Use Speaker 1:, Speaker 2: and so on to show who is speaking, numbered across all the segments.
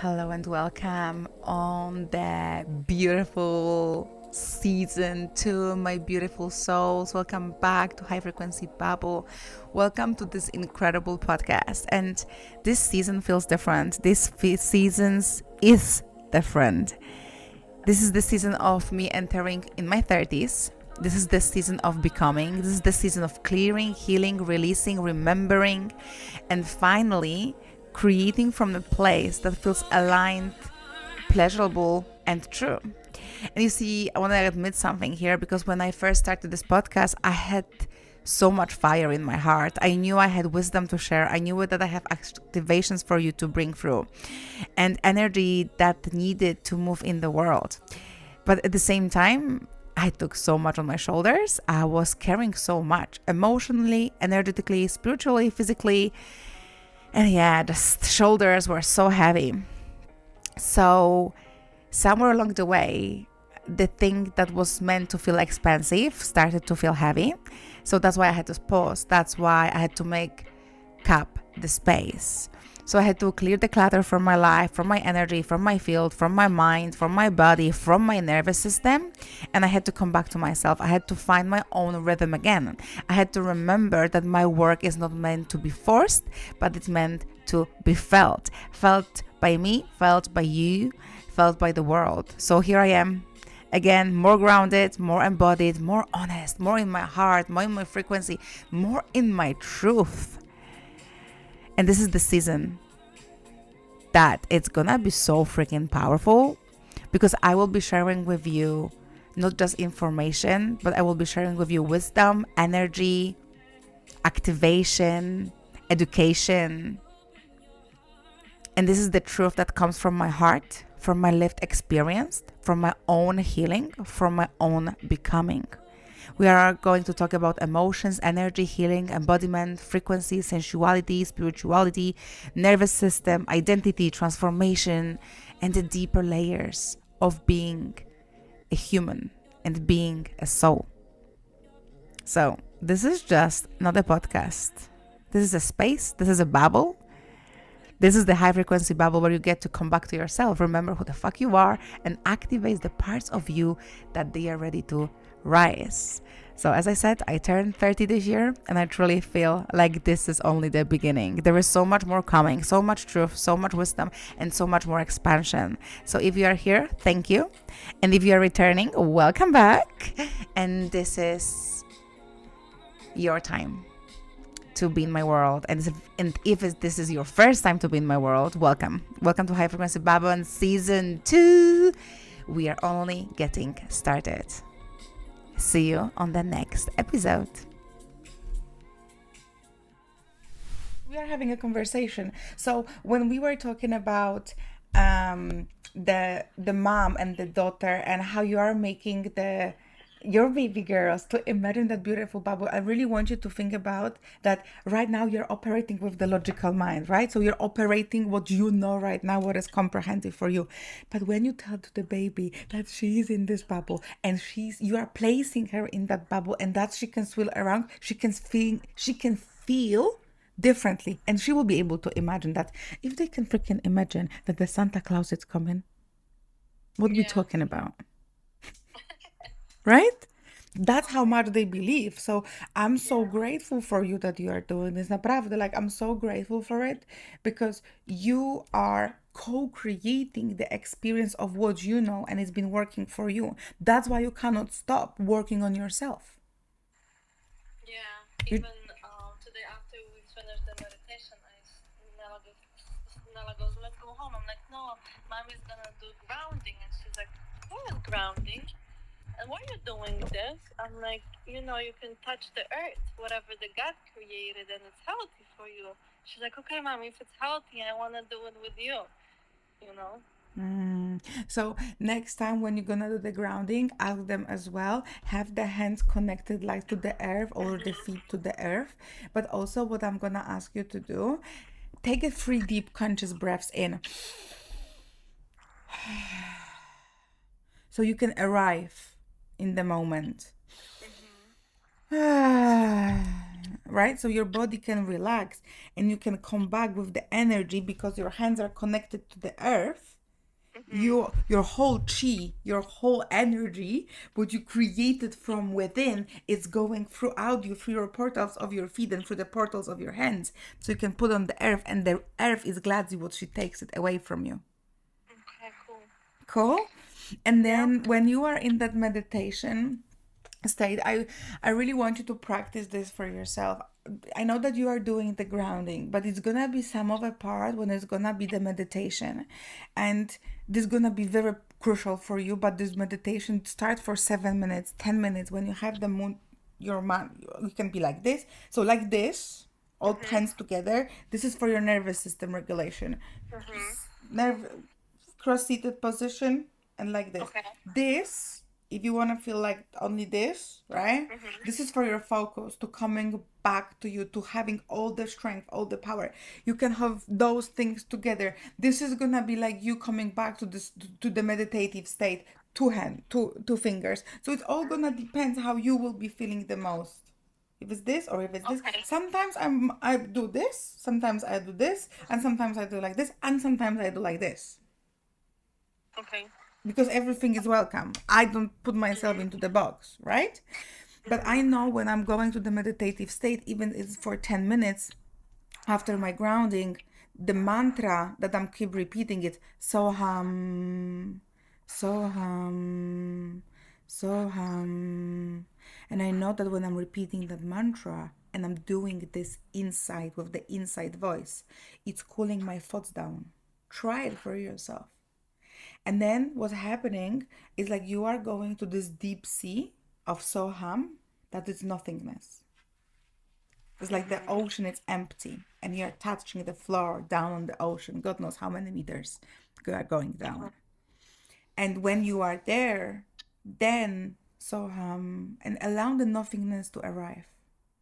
Speaker 1: Hello and welcome on the beautiful season 2, my beautiful souls. Welcome back to High Frequency Bubble. Welcome to this incredible podcast. And this season feels different. This seasons is different. This is the season of me entering in my 30s. This is the season of becoming. This is the season of clearing, healing, releasing, remembering, and finally creating from a place that feels aligned, pleasurable, and true. And you see, I want to admit something here because when I first started this podcast, I had so much fire in my heart. I knew I had wisdom to share. I knew that I have activations for you to bring through and energy that needed to move in the world. But at the same time, I took so much on my shoulders. I was carrying so much emotionally, energetically, spiritually, physically. And yeah, the shoulders were so heavy. So somewhere along the way, the thing that was meant to feel expansive started to feel heavy. So that's why I had to pause. That's why I had to make cap the space. So I had to clear the clutter from my life, from my energy, from my field, from my mind, from my body, from my nervous system. And I had to come back to myself. I had to find my own rhythm again. I had to remember that my work is not meant to be forced, but it's meant to be felt. Felt by me, felt by you, felt by the world. So here I am. Again, more grounded, more embodied, more honest, more in my heart, more in my frequency, more in my truth. And this is the season that it's gonna be so freaking powerful because I will be sharing with you not just information, but I will be sharing with you wisdom, energy, activation, education. And this is the truth that comes from my heart, from my lived experience, from my own healing, from my own becoming. We are going to talk about emotions, energy, healing, embodiment, frequency, sensuality, spirituality, nervous system, identity, transformation, and the deeper layers of being a human and being a soul. So, this is just not a podcast. This is a space, this is a bubble. This is the high frequency bubble where you get to come back to yourself, remember who the fuck you are, and activate the parts of you that they are ready to rise. So as I said, I turned 30 this year and I truly feel like this is only the beginning. There is so much more coming, so much truth, so much wisdom, and so much more expansion. So if you are here, thank you. And if you are returning, welcome back. And this is your time to be in my world. And if this is your first time to be in my world, welcome. Welcome to High Frequency Babylon Season 2. We are only getting started. See you on the next episode. We are having a conversation. So when we were talking about the mom and the daughter and how you are making your baby girls to imagine that beautiful bubble, I really want you to think about that right now you're operating with the logical mind, right? So you're operating what you know right now, what is comprehensive for you. But when you tell to the baby that she's in this bubble and you are placing her in that bubble and that she can swirl around, she can feel differently, and she will be able to imagine that. If they can freaking imagine that the Santa Claus is coming, what are we talking about? Right? That's how much they believe. So I'm so grateful for you that you are doing this. Naprawdę, like I'm so grateful for it because you are co-creating the experience of what you know and it's been working for you. That's why you cannot stop working on yourself.
Speaker 2: Yeah, even today after we finished the meditation, Nella goes, let's go home. I'm like, no, mommy's gonna do grounding. And she's like, what is grounding? And why are you doing this? I'm like, you can touch the earth, whatever the God created, and it's healthy for you. She's like, okay, mommy, if it's healthy, I want to do it with you, you know?
Speaker 1: So next time when you're gonna do the grounding, ask them as well, have the hands connected like to the earth or the feet to the earth. But also what I'm gonna ask you to do, take a 3 deep conscious breaths in. So you can arrive in the moment. right? So your body can relax and you can come back with the energy because your hands are connected to the earth. Your whole chi, your whole energy, what you created from within, is going throughout you, through your portals of your feet and through the portals of your hands. So you can put on the earth, and the earth is glad what she takes it away from you.
Speaker 2: Okay, cool.
Speaker 1: Cool. And
Speaker 2: Yeah.
Speaker 1: then when you are in that meditation state, I really want you to practice this for yourself. I know that you are doing the grounding, but it's gonna be some of a part when it's gonna be the meditation, and this is gonna be very crucial for you. But this meditation start for 7 minutes, 10 minutes. When you have the moon, your mind, you can be like this. So like this, all hands together. This is for your nervous system regulation. Nerve cross-seated position, and like this.
Speaker 2: Okay.
Speaker 1: This, if you want to feel like only this, right? This is for your focus, to coming back to you, to having all the strength, all the power. You can have those things together. This is gonna be like you coming back to this, to the meditative state. Two fingers. So it's all gonna depend how you will be feeling the most. If it's this or if it's this.
Speaker 2: Okay.
Speaker 1: Sometimes I do this, sometimes I do this, and sometimes I do like this, and sometimes I do like this.
Speaker 2: Okay.
Speaker 1: Because everything is welcome. I don't put myself into the box, right? But I know when I'm going to the meditative state, even if it's for 10 minutes after my grounding, the mantra that I'm keep repeating it, soham, soham, soham. And I know that when I'm repeating that mantra and I'm doing this inside with the inside voice, it's cooling my thoughts down. Try it for yourself. And then what's happening is like you are going to this deep sea of Soham that is nothingness. It's like the ocean is empty and you're touching the floor down on the ocean. God knows how many meters you are going down. And when you are there, then Soham, and allow the nothingness to arrive,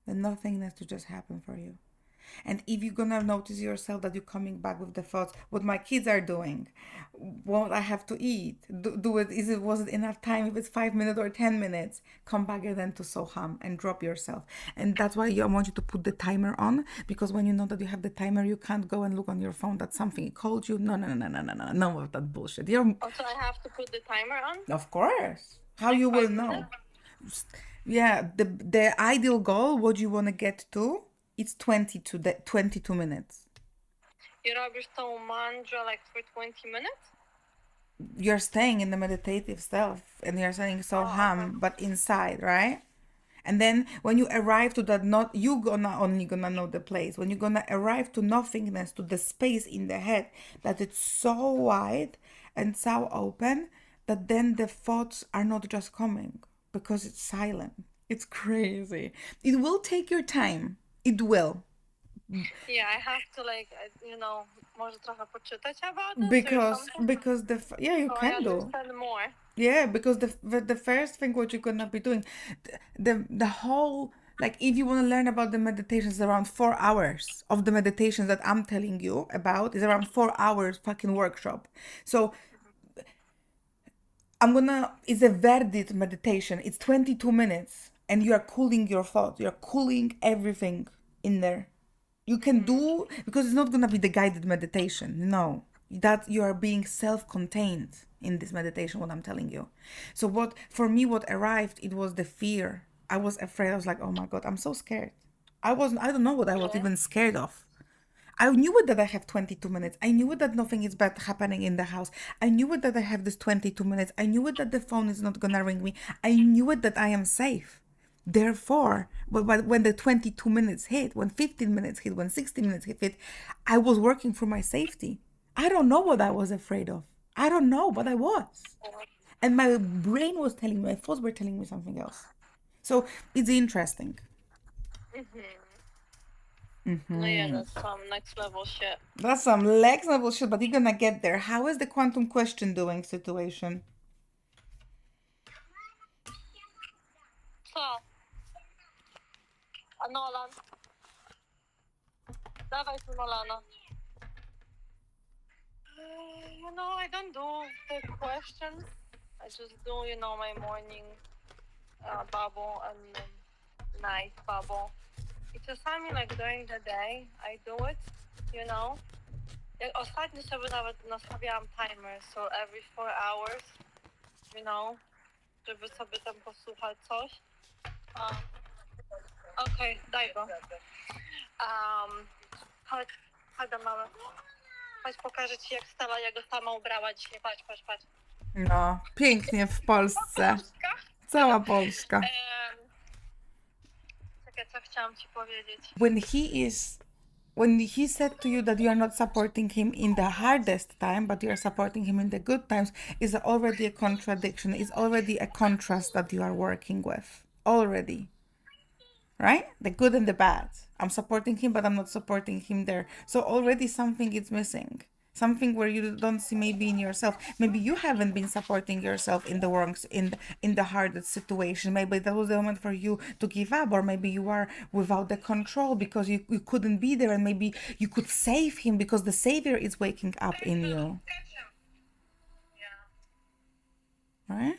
Speaker 1: the nothingness to just happen for you. And if you're gonna notice yourself that you're coming back with the thoughts, what my kids are doing, what I have to eat, do it, was it enough time, if it's 5 minutes or 10 minutes, come back again to Soham and drop yourself. And that's why I want you to put the timer on, because when you know that you have the timer, you can't go and look on your phone that something called you. No of that bullshit.
Speaker 2: Also, I have to put the timer on.
Speaker 1: Of course. How
Speaker 2: Like
Speaker 1: you will
Speaker 2: 5
Speaker 1: know?
Speaker 2: minutes?
Speaker 1: Yeah, the ideal goal, what you want to get to, it's 22 minutes.
Speaker 2: You robisz tą mantra like for 20 minutes?
Speaker 1: You're staying in the meditative self and you're saying Soham, but inside, right? And then when you arrive to that, not you gonna know the place. When you're gonna arrive to nothingness, to the space in the head, that it's so wide and so open, that then the thoughts are not just coming because it's silent. It's crazy. It will take your time. It will.
Speaker 2: Yeah, I have to like, może trochę poczytać about this or
Speaker 1: Because
Speaker 2: something.
Speaker 1: yeah, you
Speaker 2: So I
Speaker 1: can do.
Speaker 2: understand more.
Speaker 1: Yeah, because the first thing what you're gonna be doing, the whole, like, if you want to learn about the meditations, around 4 hours of the meditations that I'm telling you about is around 4 hours fucking workshop. So it's a verdit meditation. It's 22 minutes and you are cooling your thoughts. You're cooling everything in there. You can do, because it's not gonna be the guided meditation. No, that you are being self-contained in this meditation, what I'm telling you. So what, for me, what arrived, it was the fear. I was afraid. I was like, oh my God, I'm so scared. I don't know what I was even scared of. I knew it that I have 22 minutes. I knew it that nothing is bad happening in the house. I knew it that I have this 22 minutes. I knew it that the phone is not gonna ring me. I knew it that I am safe. Therefore, but when the 22 minutes hit, when 15 minutes hit, when 16 minutes hit, I was working for my safety. I don't know what I was afraid of. I don't know, but I was. And my brain was telling me, my thoughts were telling me something else. So it's interesting.
Speaker 2: No, yeah, that's some next level shit.
Speaker 1: That's some next level shit, but you're gonna get there. How is the quantum question doing situation?
Speaker 2: Co? A Nolan? Dawaj tu Nolana. I don't do the questions. I just do, my morning bubble and night bubble. I czasami, like during the day, I do it, you know. Jak ostatnio sobie nawet nastawiałam timer, so every 4 hours, you know, żeby sobie tam posłuchać coś. Okej, daj go. Chodź, chodź do mamy. Chodź, pokażę ci, jak Stella jego sama ubrała dzisiaj. Patrz, patrz, patrz.
Speaker 1: No, pięknie w Polsce.
Speaker 2: Polska.
Speaker 1: Cała Polska.
Speaker 2: Czekaj, co chciałam ci powiedzieć.
Speaker 1: When he said to you that you are not supporting him in the hardest time, but you are supporting him in the good times, is already a contradiction. It's already a contrast that you are working with. Already. Right? The good and the bad. I'm supporting him, but I'm not supporting him there. So already something is missing. Something where you don't see maybe in yourself. Maybe you haven't been supporting yourself in the wrongs, in the hardest situation. Maybe that was the moment for you to give up, or maybe you are without the control because you couldn't be there, and maybe you could save him because the savior is waking up in you.
Speaker 2: Yeah.
Speaker 1: Right?